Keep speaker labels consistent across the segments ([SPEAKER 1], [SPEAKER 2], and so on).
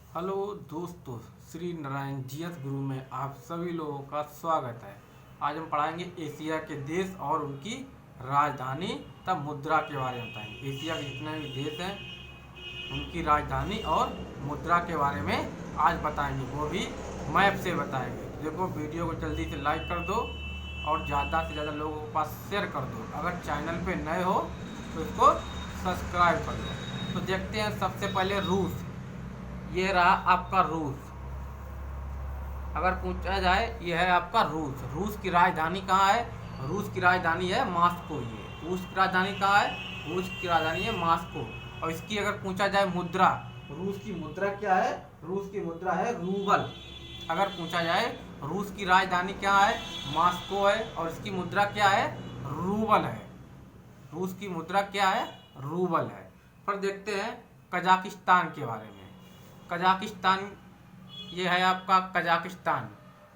[SPEAKER 1] Hello दोस्तों, Shri Narayan GS गुरु में आप सभी लोगों का स्वागत है। आज हम पढ़ाएंगे एशिया के देश और उनकी राजधानी तथा मुद्रा के बारे में बताएंगे। एशिया के जितने भी देश हैं उनकी राजधानी और मुद्रा के बारे में आज बताएंगे, वो भी मैप से बताएंगे। देखो, वीडियो को जल्दी से लाइक कर दो और ज़्यादा से ज़्यादा लोगों के पास शेयर कर दो। अगर चैनल पे नए हो तो इसको सब्सक्राइब कर दो। तो देखते हैं सबसे पहले रूस। ये रहा आपका रूस। अगर पूछा जाए, ये है आपका रूस। रूस की राजधानी कहाँ है? रूस की राजधानी है मॉस्को। ये रूस की राजधानी कहाँ है? रूस की राजधानी है मॉस्को। और इसकी अगर पूछा जाए मुद्रा, रूस की मुद्रा क्या है? रूस की मुद्रा है रूबल। अगर पूछा जाए रूस की राजधानी क्या है? मॉस्को है और इसकी मुद्रा क्या है? रूबल है। रूस की मुद्रा क्या है? रूबल है। पर देखते हैं कजाकिस्तान के बारे में। कजाकिस्तान, ये है आपका कजाकिस्तान।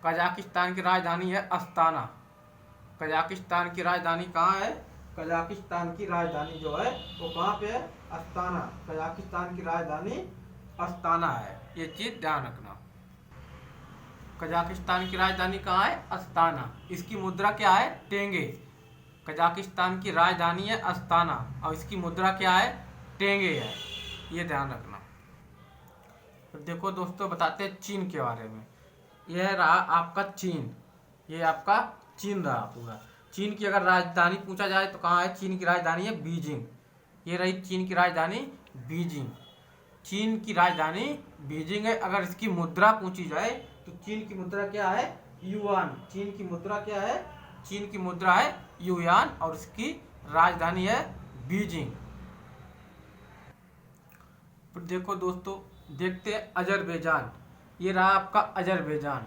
[SPEAKER 1] कजाकिस्तान की राजधानी है अस्ताना। कजाकिस्तान की राजधानी कहाँ है? कजाकिस्तान की राजधानी जो है वो कहाँ पे है? अस्ताना। कजाकिस्तान की राजधानी अस्ताना है, ये चीज ध्यान रखना। कजाकिस्तान की राजधानी कहाँ है? अस्ताना। इसकी मुद्रा क्या है? टेंगे। कजाकिस्तान की राजधानी है अस्ताना और इसकी मुद्रा क्या है? टेंगे है, ये ध्यान रखना। तो देखो दोस्तों, बताते हैं चीन के बारे में। यह रहा आपका चीन। ये आपका चीन रहा पूरा। चीन की अगर राजधानी पूछा जाए तो कहाँ है? चीन की राजधानी है बीजिंग। ये रही चीन की राजधानी बीजिंग। चीन की राजधानी बीजिंग है। अगर इसकी मुद्रा पूछी जाए तो चीन की मुद्रा क्या है? युआन। चीन की मुद्रा क्या है? चीन की मुद्रा है युआन और इसकी राजधानी है बीजिंग। तो देखो दोस्तों, देखते हैं अजरबैजान। ये रहा आपका अजरबैजान।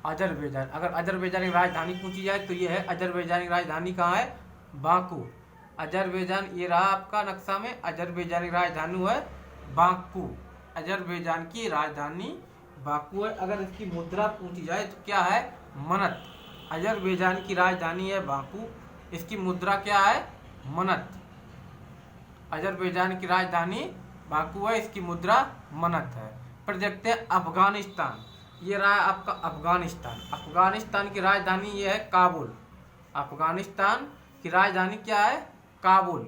[SPEAKER 1] अजरबैजान, अगर अजरबैजान की राजधानी पूछी जाए तो ये है अजरबैजान की राजधानी कहाँ है? बाकू। अजरबैजान, ये रहा आपका नक्शा में। अजरबैजान की राजधानी है बाकू। अजरबैजान की राजधानी बाकू है। अगर इसकी मुद्रा पूछी जाए तो क्या है? मनत। अजरबैजान की राजधानी है बाकू, इसकी मुद्रा क्या है? मनत। अजरबैजान की राजधानी बाकू है, इसकी मुद्रा मनत है। फिर देखते हैं अफगानिस्तान। ये रहा आपका अफगानिस्तान। अफगानिस्तान की राजधानी ये है काबुल। अफगानिस्तान की राजधानी क्या है? काबुल।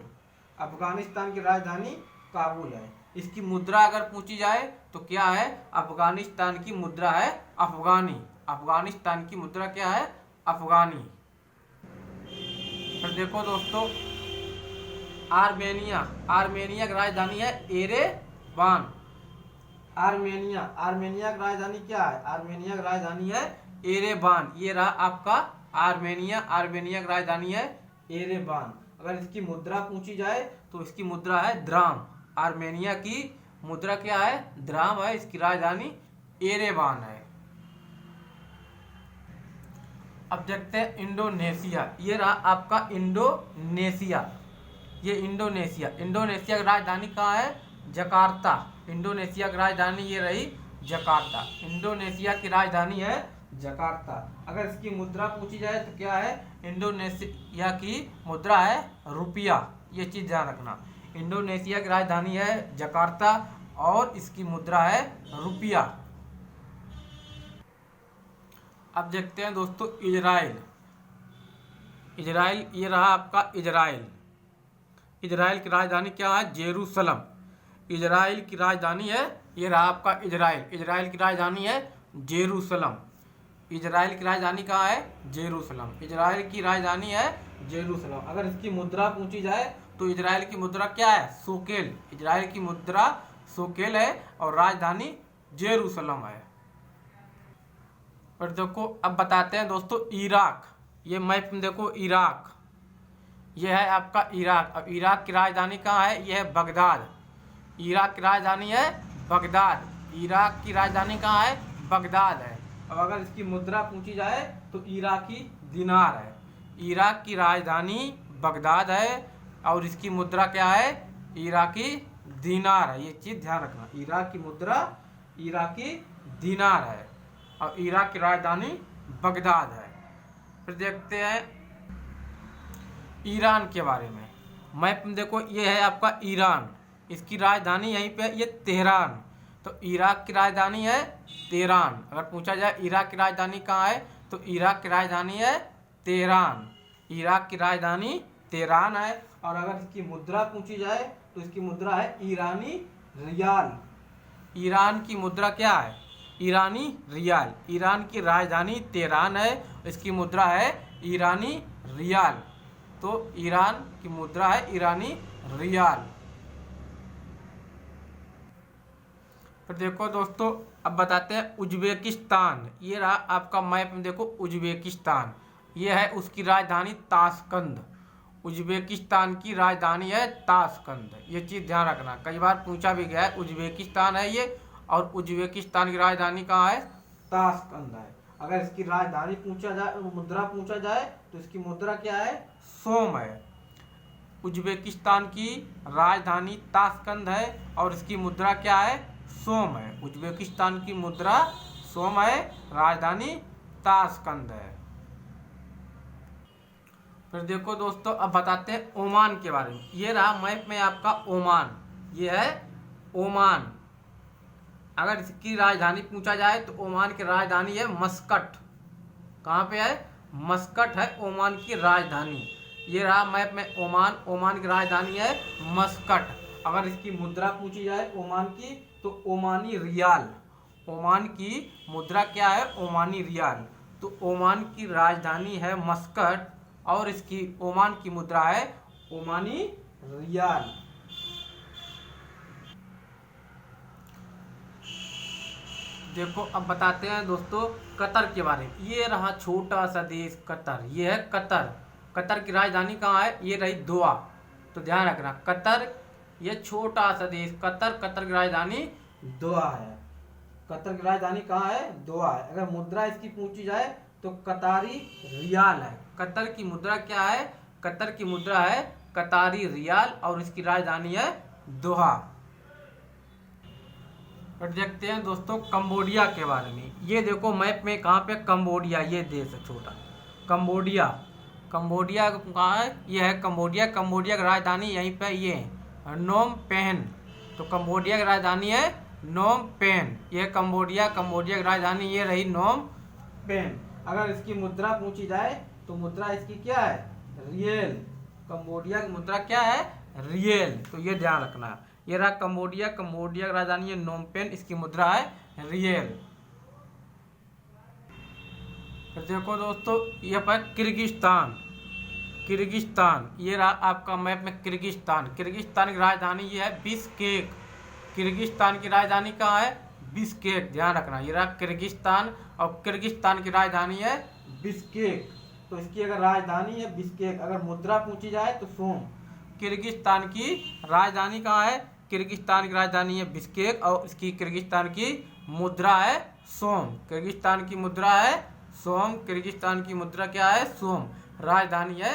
[SPEAKER 1] अफगानिस्तान की राजधानी काबुल है। इसकी मुद्रा अगर पूछी जाए तो क्या है? अफगानिस्तान की मुद्रा है अफगानी। अफगानिस्तान की मुद्रा क्या है? अफगानी। फिर देखो दोस्तों, आर्मेनिया। आर्मेनिया की राजधानी है एरेवान। आर्मेनिया, आर्मेनिया की राजधानी क्या है? आर्मेनिया की राजधानी है एरेवान। ये रहा आपका आर्मेनिया। आर्मेनिया की राजधानी है एरेवान। अगर इसकी मुद्रा पूछी जाए तो इसकी मुद्रा है द्राम। आर्मेनिया की मुद्रा क्या है? द्राम है, इसकी राजधानी एरेवान है। अब देखते हैं इंडोनेशिया। ये रहा आपका इंडोनेशिया। ये इंडोनेशिया। इंडोनेशिया की राजधानी कहाँ है? जकार्ता। इंडोनेशिया की राजधानी ये रही जकार्ता। इंडोनेशिया की राजधानी है जकार्ता। अगर इसकी मुद्रा पूछी जाए तो क्या है? इंडोनेशिया की मुद्रा है रुपया। ये चीज ध्यान रखना। इंडोनेशिया की राजधानी है जकार्ता और इसकी मुद्रा है रुपया। अब देखते हैं दोस्तों इजराइल। इजराइल, ये रहा आपका इजराइल। इजराइल की राजधानी क्या है? जेरूसलम। इजराइल की राजधानी है, ये रहा आपका इजराइल। इजराइल की राजधानी है जेरूसलम। इजराइल की राजधानी कहाँ है? जेरूसलम। इजराइल की राजधानी है जेरूसलम। अगर इसकी मुद्रा पूछी जाए तो इजराइल की मुद्रा क्या है? सोकेल। इजराइल की मुद्रा सोकेल है और राजधानी जेरूसलम है। और देखो, अब बताते हैं दोस्तों इराक। ये मैप में देखो, इराक, यह है आपका इराक। अब इराक की राजधानी कहाँ है? यह है बगदाद। इराक की राजधानी है बगदाद। इराक की राजधानी कहाँ है? बगदाद है। अब अगर इसकी मुद्रा पूछी जाए तो इराकी दिनार है। इराक की राजधानी बगदाद है और इसकी मुद्रा क्या है? इराकी दिनार है। ये चीज ध्यान रखना। इराक की मुद्रा इराकी दिनार है और इराक की राजधानी बगदाद है। फिर देखते हैं ईरान के बारे में। मैप में देखो, ये है आपका ईरान। इसकी राजधानी यहीं पे, ये तेहरान। तो इराक की राजधानी है तेहरान। अगर पूछा जाए इराक की राजधानी कहाँ है, तो इराक की राजधानी है तेहरान। इराक की राजधानी तेहरान है। और अगर इसकी मुद्रा पूछी जाए तो इसकी मुद्रा है ईरानी रियाल। ईरान की मुद्रा क्या है, ईरानी रियाल। ईरान की राजधानी तेहरान है, इसकी मुद्रा है ईरानी रियाल। तो ईरान की मुद्रा है ईरानी रियाल। फिर देखो दोस्तों, अब बताते हैं उज्बेकिस्तान। ये रहा आपका मैप में, देखो उज्बेकिस्तान, ये है उसकी राजधानी ताशकंद। उज्बेकिस्तान की राजधानी है ताशकंद, ये चीज़ ध्यान रखना, कई बार पूछा भी गया है। उज्बेकिस्तान है ये, और उज्बेकिस्तान की राजधानी कहाँ है, ताशकंद है। अगर इसकी राजधानी पूछा जाए, मुद्रा पूछा जाए, तो इसकी मुद्रा क्या है, सोम है। उज्बेकिस्तान की राजधानी ताशकंद है और इसकी मुद्रा क्या है, सोम है। उज्बेकिस्तान की मुद्रा सोम है, राजधानी ताशकंद है। फिर देखो दोस्तों, अब बताते हैं ओमान के बारे में। ये रहा मैप में आपका ओमान, ये है ओमान। अगर इसकी राजधानी पूछा जाए तो ओमान की राजधानी है मस्कट। कहाँ पे है, मस्कट है ओमान की राजधानी। ये रहा मैप में ओमान, ओमान की राजधानी है मस्कट। अगर इसकी मुद्रा पूछी जाए ओमान की, तो ओमानी रियाल। ओमान की मुद्रा क्या है, ओमानी रियाल। तो ओमान की राजधानी है मस्कट और इसकी ओमान की मुद्रा है ओमानी रियाल। देखो अब बताते हैं दोस्तों कतर के बारे में। ये रहा छोटा सा देश कतर, ये है कतर। कतर की राजधानी कहाँ है, ये रही दोहा। तो ध्यान रखना, कतर ये छोटा सा देश कतर, कतर की राजधानी दोहा है। कतर की राजधानी कहाँ है, दोहा है। अगर मुद्रा इसकी पूछी जाए तो कतारी रियाल है। कतर की मुद्रा क्या है, कतर की मुद्रा है कतारी रियाल और इसकी राजधानी है दोहा। और देखते हैं दोस्तों कंबोडिया के बारे में। ये देखो मैप में कहाँ पे, कंबोडिया, ये देश है छोटा कंबोडिया। कंबोडिया कहाँ है, ये है कंबोडिया। कंबोडिया की राजधानी यहीं पे ये है नोम पेन। तो कंबोडिया की राजधानी है नोम पेन, ये कंबोडिया। कंबोडिया की राजधानी ये रही नोम पेन। अगर इसकी मुद्रा पूछी जाए तो मुद्रा इसकी क्या है, रियल। कंबोडिया की मुद्रा क्या है, रियल। तो ये ध्यान रखना, ये रहा कंबोडिया। कंबोडिया की राजधानी है नोम पेन, इसकी मुद्रा है रियल। फिर देखो दोस्तों, ये पर किर्गिस्तान। किर्गिस्तान, ये रहा आपका मैप में किर्गिस्तान। किर्गिस्तान की राजधानी ये है बिश्केक। किर्गिस्तान की राजधानी कहाँ है, बिश्केक। ध्यान रखना, ये रहा किर्गिस्तान और किर्गिस्तान की राजधानी है बिश्केक। तो इसकी अगर राजधानी है बिश्केक, अगर मुद्रा पूछी जाए तो सोम। किर्गिस्तान की राजधानी कहाँ है, किर्गिस्तान की राजधानी है बिश्केक और इसकी किर्गिस्तान की मुद्रा है सोम। किर्गिस्तान की मुद्रा है सोम। किर्गिस्तान की मुद्रा क्या है, सोम। राजधानी है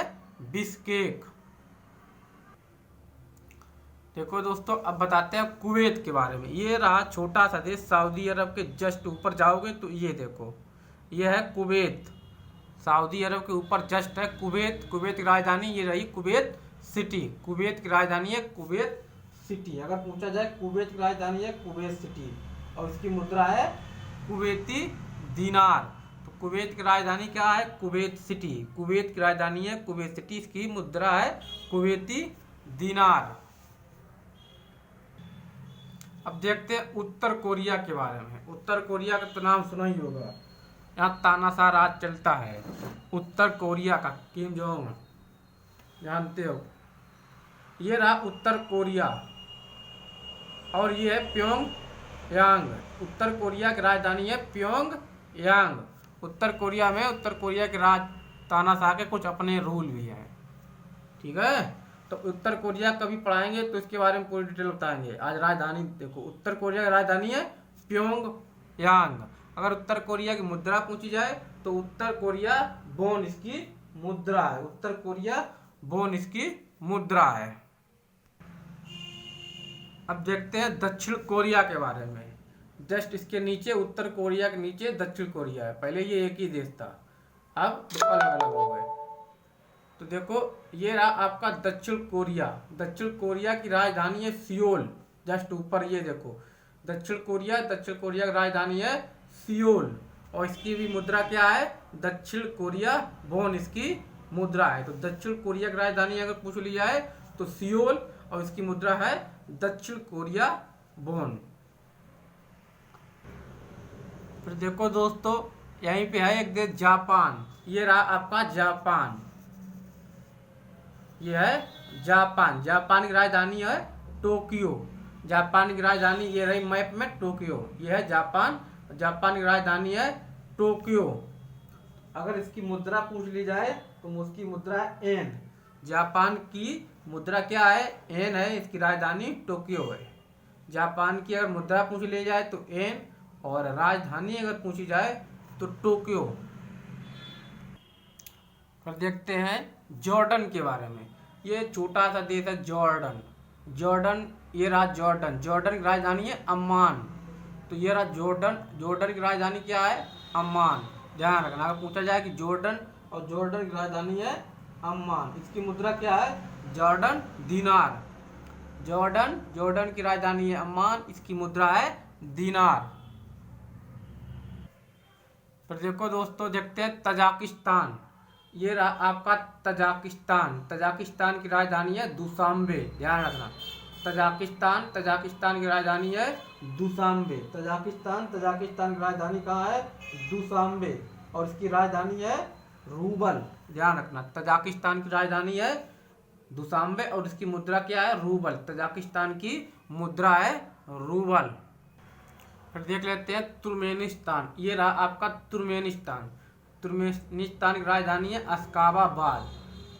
[SPEAKER 1] बिश्केक। देखो दोस्तों, अब बताते हैं कुवैत के बारे में। ये रहा छोटा सा देश, सऊदी अरब के जस्ट ऊपर जाओगे तो ये देखो, ये है कुवैत। सऊदी अरब के ऊपर जस्ट है कुवैत। कुवैत की राजधानी ये रही कुवैत सिटी। कुवैत की राजधानी है कुवैत सिटी। अगर पूछा जाए कुवैत की राजधानी है कुवैत सिटी और इसकी मुद्रा है कुवैती दीनार। तो कुवैत की राजधानी क्या है, कुवैत सिटी। कुवैत की राजधानी है कुवैत सिटी, इसकी मुद्रा है कुवैती दीनार। अब देखते हैं उत्तर कोरिया के बारे में। उत्तर कोरिया का तो नाम सुना ही होगा, यहाँ तानाशाह राज चलता है। उत्तर कोरिया का किम जोंग, जानते हो। ये रहा उत्तर कोरिया और ये है प्योंगयांग। उत्तर कोरिया की राजधानी है प्योंगयांग। उत्तर कोरिया में, उत्तर कोरिया के राज तानाशाह के कुछ अपने रूल भी हैं, ठीक है। तो उत्तर कोरिया कभी पढ़ाएंगे तो इसके बारे में पूरी डिटेल बताएंगे। आज राजधानी देखो, उत्तर कोरिया की राजधानी है प्योंगयांग। अगर उत्तर कोरिया की मुद्रा पूछी जाए तो उत्तर कोरिया वोन इसकी मुद्रा है। उत्तर कोरिया वोन इसकी मुद्रा है। अब देखते हैं दक्षिण कोरिया के बारे में। जस्ट इसके नीचे, उत्तर कोरिया के नीचे दक्षिण कोरिया है। पहले ये एक ही देश था, अब अलग अलग हो गए। तो देखो, ये रहा आपका दक्षिण कोरिया। दक्षिण कोरिया की राजधानी है सियोल। जस्ट ऊपर ये देखो, दक्षिण कोरिया की राजधानी है सियोल, और इसकी भी मुद्रा क्या है, दक्षिण कोरिया वॉन इसकी मुद्रा है। तो दक्षिण कोरिया की राजधानी अगर पूछ ली जाए तो सियोल, और इसकी मुद्रा है दक्षिण कोरिया वॉन। फिर देखो दोस्तों, यहीं पे है एक देश जापान। ये रहा आपका जापान, ये है जापान। जापान की राजधानी है टोक्यो। जापान की राजधानी ये रही मैप में टोक्यो, ये है जापान। जापान की राजधानी है टोक्यो। अगर इसकी मुद्रा पूछ ली जाए तो उसकी मुद्रा है एन। जापान की मुद्रा क्या है, एन है। इसकी राजधानी टोक्यो है। जापान की अगर मुद्रा पूछ ली जाए तो एन, और राजधानी अगर पूछी जाए तो टोक्यो। फिर देखते हैं जॉर्डन के बारे में। ये छोटा सा देश है जॉर्डन। जॉर्डन, ये रहा जॉर्डन। जॉर्डन की राजधानी है अम्मान। तो ये रहा जॉर्डन। जॉर्डन की राजधानी क्या है, अम्मान। ध्यान रखना, अगर पूछा जाए कि जॉर्डन, और जॉर्डन की राजधानी है अम्मान। इसकी मुद्रा क्या है, जॉर्डन दीनार। जॉर्डन की राजधानी है अम्मान, इसकी मुद्रा है दीनार। फिर देखो दोस्तों, देखते हैं तजाकिस्तान। ये रहा आपका तजाकिस्तान। तजाकिस्तान की राजधानी है दुशांबे। ध्यान रखना, तजाकिस्तान की राजधानी है दुशांबे। तजाकिस्तान की राजधानी कहाँ है, दुशांबे, और इसकी राजधानी है रूबल। ध्यान रखना, तजाकिस्तान की राजधानी है दुशांबे और इसकी मुद्रा क्या है, रूबल। तजाकिस्तान की मुद्रा है रूबल। फिर देख लेते हैं तुर्कमेनिस्तान। ये रहा आपका तुर्कमेनिस्तान। तुर्कमेनिस्तान की राजधानी है अशकाबाबाद।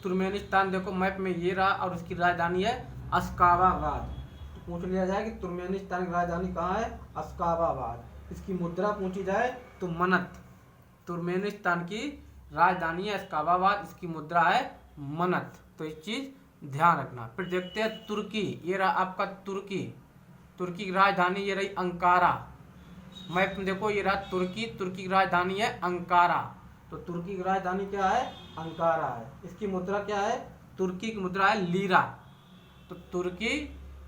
[SPEAKER 1] तुर्कमेनिस्तान देखो मैप में ये रहा, और उसकी राजधानी है अशकाबाबाद। तो पूछ लिया जाए कि तुर्कमेनिस्तान की राजधानी कहाँ है, अशकाबाबाद। इसकी मुद्रा पूछी जाए तो मनत। तुर्कमेनिस्तान की राजधानी है अशकाबाबाद, इसकी मुद्रा है मनत। तो इस चीज ध्यान रखना। फिर देखते हैं तुर्की। ये रहा आपका तुर्की। तुर्की की राजधानी ये रही अंकारा। मैप में देखो ये रहा तुर्की की राजधानी है अंकारा। तो तुर्की की राजधानी क्या है, अंकारा है। इसकी मुद्रा क्या है, तुर्की की मुद्रा है लीरा। तो तुर्की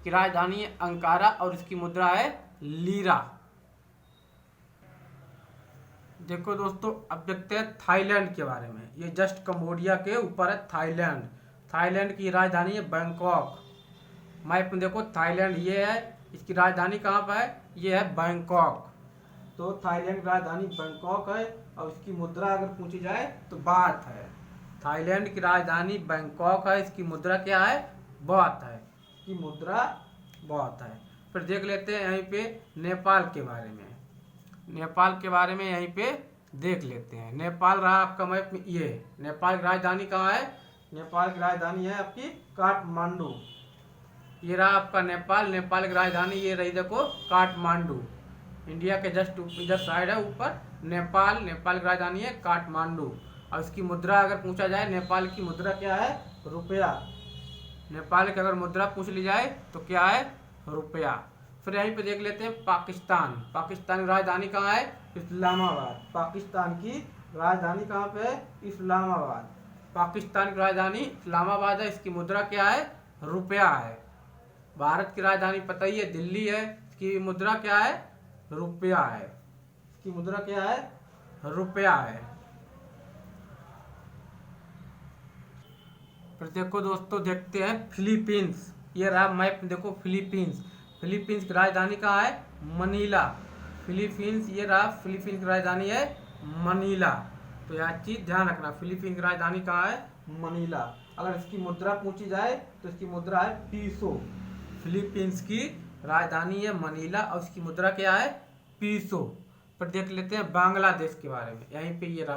[SPEAKER 1] की राजधानी है अंकारा और इसकी मुद्रा है लीरा। देखो दोस्तों, अब देखते हैं थाईलैंड के बारे में। ये जस्ट कंबोडिया के ऊपर है थाईलैंड। थाईलैंड की राजधानी है बैंकॉक। मैप में देखो थाईलैंड ये है, इसकी राजधानी कहाँ पर है, ये है बैंकॉक। तो थाईलैंड की राजधानी बैंकॉक है, और इसकी मुद्रा अगर पूछी जाए तो बात है। थाईलैंड की राजधानी बैंकॉक है, इसकी मुद्रा क्या है, बात है। इसकी मुद्रा बात है। फिर देख लेते हैं यहीं पे नेपाल के बारे में। नेपाल के बारे में यहीं पे देख लेते हैं। नेपाल रहा आपका मैप में ये। नेपाल की राजधानी कहाँ है, नेपाल की राजधानी है आपकी काठमांडू। ये रहा आपका नेपाल की राजधानी ये रही देखो काठमांडू। इंडिया के जस्ट इधर साइड है ऊपर नेपाल की राजधानी है काठमांडू। और इसकी मुद्रा अगर पूछा जाए, नेपाल की मुद्रा क्या है, रुपया। नेपाल की अगर मुद्रा पूछ ली जाए तो क्या है, रुपया। फिर यहीं पे देख लेते हैं पाकिस्तान की राजधानी कहाँ है, इस्लामाबाद। पाकिस्तान की राजधानी कहाँ पे है, इस्लामाबाद। पाकिस्तान की राजधानी इस्लामाबाद है, इसकी मुद्रा क्या है, रुपया है। भारत की राजधानी पता ही है दिल्ली है, इसकी मुद्रा क्या है, रुपया है। इसकी मुद्रा क्या है, रुपया है। फिर देखो दोस्तों, देखते हैं फिलीपींस। ये रहा मैप में देखो फिलीपींस की राजधानी कहाँ है, मनीला। फिलीपींस ये रहा, फिलीपींस की राजधानी है मनीला। तो यह चीज ध्यान रखना, फिलीपींस की राजधानी कहाँ है, मनीला। अगर इसकी मुद्रा पूछी जाए तो इसकी मुद्रा है पीसो। फिलीपींस की राजधानी है मनीला और इसकी मुद्रा क्या है, पीसो। फिर देख लेते हैं बांग्लादेश के बारे में। यहीं पे ये रहा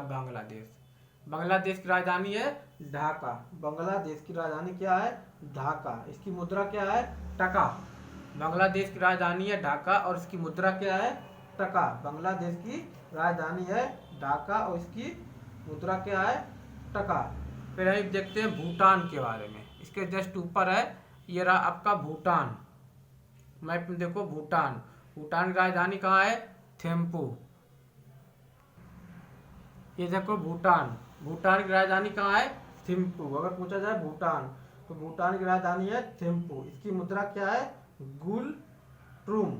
[SPEAKER 1] बांग्लादेश की राजधानी है ढाका। बांग्लादेश की राजधानी क्या है, ढाका। इसकी मुद्रा क्या है, टका। बांग्लादेश की राजधानी है ढाका और इसकी मुद्रा क्या है, टका। बांग्लादेश की राजधानी है ढाका और इसकी मुद्रा क्या है, टका। फिर हम देखते हैं भूटान के बारे में। इसके जस्ट ऊपर है, ये रहा आपका भूटान। मैप में देखो भूटान की राजधानी कहाँ है, थिम्पू। ये देखो भूटान की राजधानी कहाँ है, थिम्पू। अगर पूछा जाए भूटान तो भूटान की राजधानी है थिम्पू। इसकी मुद्रा क्या है, गुल ट्रूम।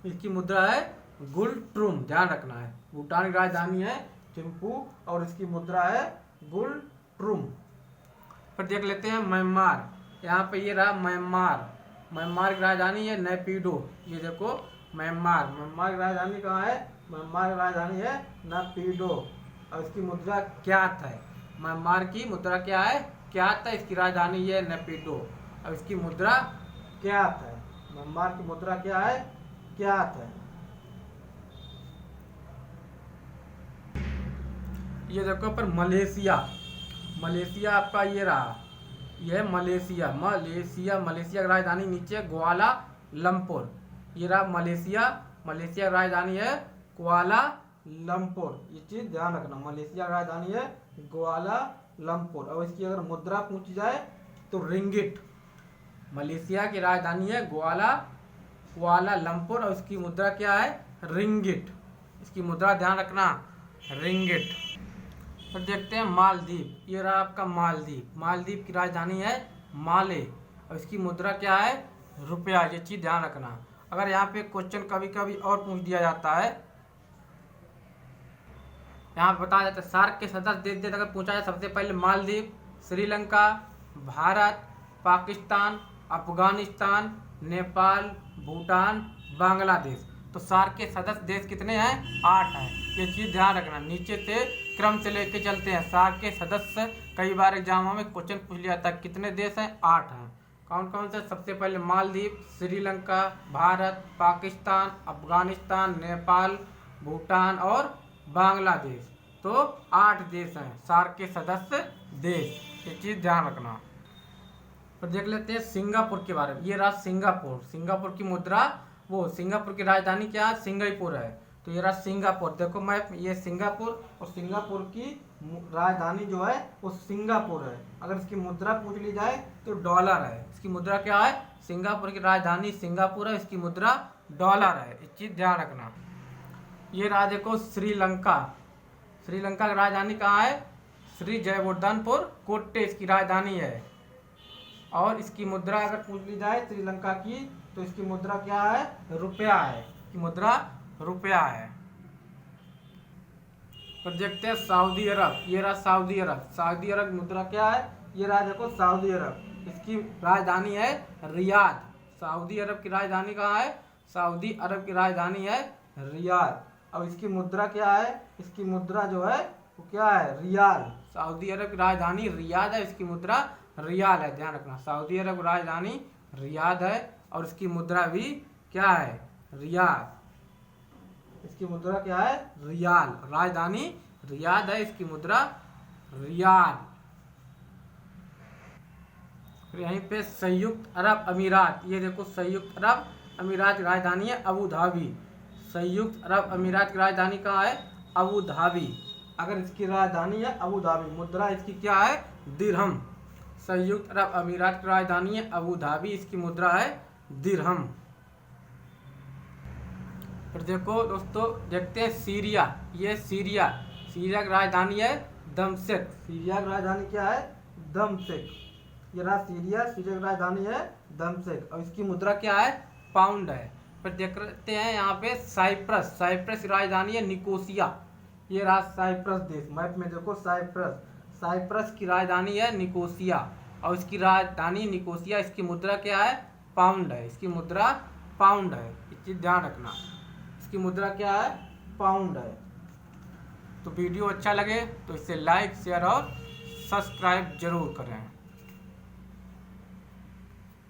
[SPEAKER 1] इसकी मुद्रा है गुलट्रुम, ध्यान रखना है। भूटान की राजधानी है थिम्पू और इसकी मुद्रा है गुलट्रुम। फिर देख लेते हैं म्यांमार। यहाँ पे ये रहा म्यांमार। म्यांमार की राजधानी है नेपिडो। ये देखो म्यांमार की राजधानी कहाँ है? म्यांमार की राजधानी है नेपिडो और इसकी मुद्रा क्यात है। म्यांमार की मुद्रा क्या है? क्यात है। इसकी राजधानी ये नेपिडो और इसकी मुद्रा क्यात है। म्यांमार की मुद्रा क्या है? क्यात है। ये देखो पर मलेशिया। मलेशिया आपका ये रहा, यह है मलेशिया। मलेशिया की राजधानी नीचे कुआलालंपुर। ये रहा मलेशिया की राजधानी है कुआलालंपुर। ये चीज ध्यान रखना, मलेशिया की राजधानी है कुआलालंपुर और इसकी अगर मुद्रा पूछी जाए तो रिंगिट। मलेशिया की राजधानी है कुआलालंपुर और इसकी मुद्रा क्या है? रिंगिट। इसकी मुद्रा ध्यान रखना, रिंगिट। फिर देखते हैं मालदीव। ये रहा आपका मालदीव। मालदीव की राजधानी है माले और इसकी मुद्रा क्या है? रुपया। ये चीज ध्यान रखना। अगर यहाँ पे क्वेश्चन कभी कभी और पूछ दिया जाता है, यहाँ पे बताया जाता है सार्क के सदस्य देश अगर पूछा जाए सबसे पहले मालदीव, श्रीलंका, भारत, पाकिस्तान, अफगानिस्तान, नेपाल, भूटान, बांग्लादेश। तो सार्क के सदस्य देश कितने हैं? 8 हैं। ये चीज ध्यान रखना, नीचे से क्रम से लेके चलते हैं। सार्क के सदस्य कई बार एग्जामों में क्वेश्चन पूछ लिया था, कितने देश हैं? 8 हैं। कौन कौन से? सबसे पहले मालदीव, श्रीलंका, भारत, पाकिस्तान, अफगानिस्तान, नेपाल, भूटान और बांग्लादेश। तो 8 देश हैं सार्क के सदस्य देश। ये चीज ध्यान रखना। तो देख लेते हैं सिंगापुर के बारे में। ये रहा सिंगापुर। सिंगापुर की मुद्रा, वो सिंगापुर की राजधानी क्या है? सिंगापुर है। तो ये रहा सिंगापुर। देखो मैप, ये सिंगापुर और सिंगापुर की राजधानी जो है वो सिंगापुर है। अगर इसकी मुद्रा पूछ ली जाए तो डॉलर है। इसकी मुद्रा क्या है? सिंगापुर की राजधानी सिंगापुर है, इसकी मुद्रा डॉलर है। इस चीज ध्यान रखना। ये रहा देखो श्रीलंका। श्रीलंका की राजधानी कहाँ है? श्री जयवर्धनपुर कोट्टे इसकी राजधानी है और इसकी मुद्रा अगर पूछ ली जाए श्रीलंका की तो इसकी मुद्रा क्या है? रुपया है। इसकी मुद्रा रुपया है। तो देखते हैं सऊदी अरब। ये रहा सऊदी अरब। सऊदी अरब मुद्रा क्या है? ये रहा देखो सऊदी अरब। इसकी राजधानी है रियाद। सऊदी अरब की राजधानी कहाँ है? सऊदी अरब की राजधानी है रियाद और इसकी मुद्रा क्या है? इसकी मुद्रा जो है वो क्या है? रियाल। सऊदी अरब की राजधानी रियाद है, इसकी मुद्रा रियाल है। ध्यान रखना, सऊदी अरब की राजधानी रियाद है और इसकी मुद्रा भी क्या है? रियाल। इसकी मुद्रा क्या है? रियाल। राजधानी रियाद है, इसकी मुद्रा रियाल। फिर यहीं पे संयुक्त अरब अमीरात। ये देखो संयुक्त अरब अमीरात की राजधानी है अबू धाबी। संयुक्त अरब अमीरात की राजधानी कहाँ है? Abu Dhabi. अगर इसकी राजधानी है अबू धाबी, मुद्रा इसकी क्या है? दिरहम। संयुक्त अरब अमीरात की राजधानी है अबू धाबी, इसकी मुद्रा है दिरहम। फिर देखो दोस्तों, देखते हैं सीरिया। ये सीरिया की राजधानी है दमश्क। सीरिया की राजधानी क्या है? दमश्क। ये रहा सीरिया की राजधानी है दमश्क और इसकी मुद्रा क्या है? पाउंड है। फिर देखते हैं यहाँ पे साइप्रस। साइप्रस की राजधानी है निकोसिया। ये रहा साइप्रस देश। मैप में देखो साइप्रस की राजधानी है निकोसिया और इसकी राजधानी निकोसिया, इसकी मुद्रा क्या है? पाउंड है। इसकी मुद्रा पाउंड है। इस चीज ध्यान रखना, इसकी मुद्रा क्या है? पाउंड है। तो वीडियो अच्छा लगे तो इसे लाइक, शेयर और सब्सक्राइब जरूर करें।